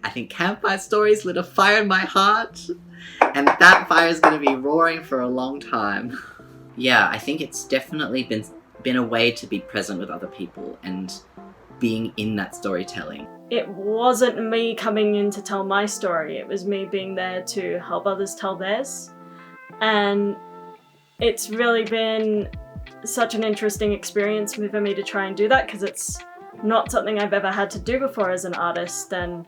I think Campfire Stories lit a fire in my heart, and that fire is going to be roaring for a long time. Yeah, I think it's definitely been a way to be present with other people and being in that storytelling. It wasn't me coming in to tell my story, it was me being there to help others tell theirs. And it's really been such an interesting experience for me to try and do that, because it's not something I've ever had to do before as an artist. And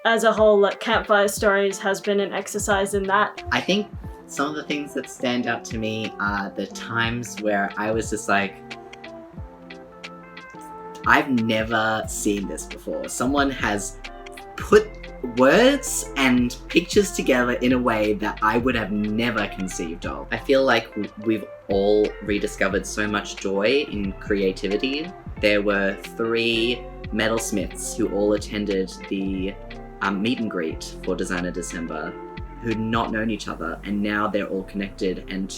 as a whole, like, Campfire Stories has been an exercise in that. I think some of the things that stand out to me are the times where I was just like, I've never seen this before. Someone has put words and pictures together in a way that I would have never conceived of. I feel like we've all rediscovered so much joy in creativity. There were 3 metalsmiths who all attended the meet and greet for Designer December, who'd not known each other, and now they're all connected, and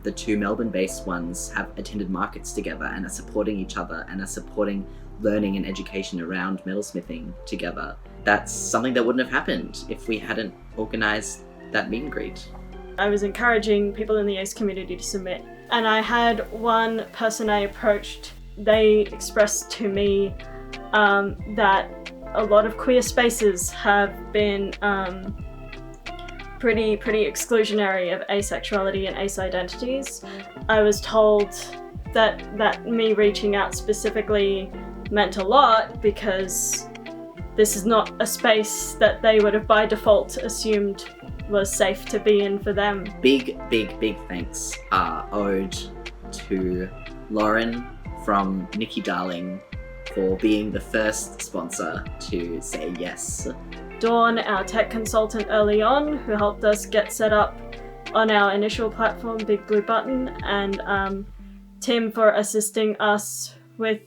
the 2 Melbourne-based ones have attended markets together and are supporting each other and are supporting learning and education around metalsmithing together. That's something that wouldn't have happened if we hadn't organised that meet and greet. I was encouraging people in the ACE community to submit, and I had one person I approached. They expressed to me that a lot of queer spaces have been pretty exclusionary of asexuality and ace identities. I was told that me reaching out specifically meant a lot, because this is not a space that they would have by default assumed was safe to be in for them. Big thanks are owed to Lauren from Nikki Darling for being the first sponsor to say yes. Dawn, our tech consultant early on, who helped us get set up on our initial platform, Big Blue Button, and Tim for assisting us with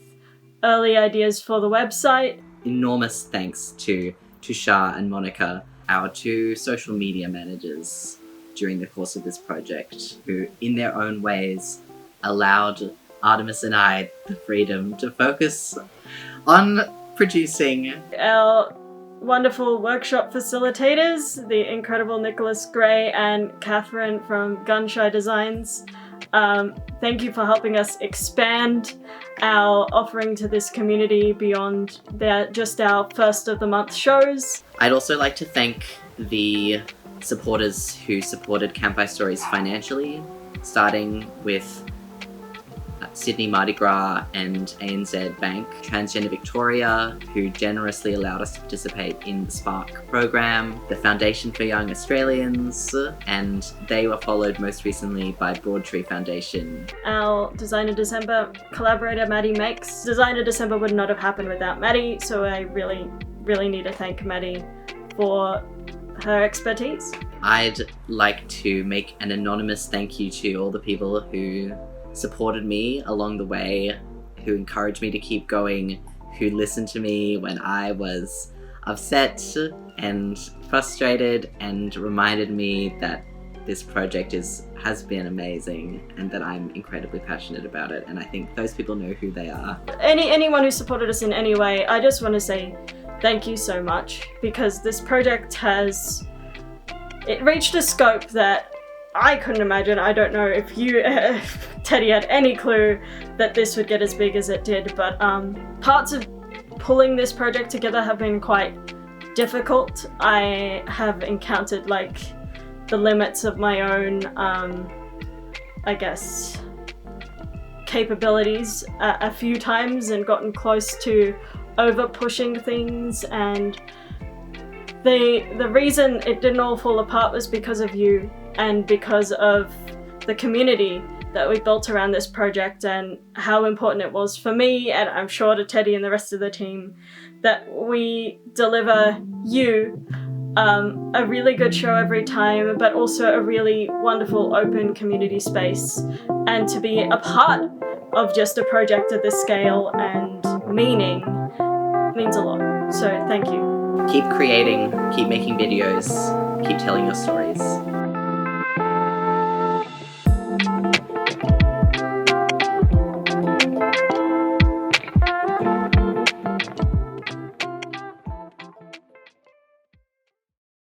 early ideas for the website. Enormous thanks to Tushar and Monica, our 2 social media managers during the course of this project, who in their own ways allowed Artemis and I the freedom to focus on producing. Our wonderful workshop facilitators, the incredible Nicholas Gray and Catherine from Gunshy Designs. Thank you for helping us expand our offering to this community beyond just our first of the month shows. I'd also like to thank the supporters who supported Campfire Stories financially, starting with Sydney Mardi Gras and ANZ Bank, Transgender Victoria, who generously allowed us to participate in the Spark program, the Foundation for Young Australians, and they were followed most recently by Broadtree Foundation. Our Designer December collaborator, Maddie Makes. Designer December would not have happened without Maddie, so I really need to thank Maddie for her expertise. I'd like to make an anonymous thank you to all the people who supported me along the way, who encouraged me to keep going, who listened to me when I was upset and frustrated, and reminded me that this project has been amazing and that I'm incredibly passionate about it, and I think those people know who they are. Anyone who supported us in any way, I just want to say thank you so much, because this project it reached a scope that I couldn't imagine. I don't know if Teddy had any clue that this would get as big as it did, but parts of pulling this project together have been quite difficult. I have encountered the limits of my own, capabilities a few times, and gotten close to over pushing things, and the reason it didn't all fall apart was because of you and because of the community that we built around this project, and how important it was for me, and I'm sure to Teddy and the rest of the team, that we deliver you a really good show every time, but also a really wonderful open community space, and to be a part of just a project of this scale and meaning means a lot. So thank you. Keep creating, keep making videos, keep telling your stories.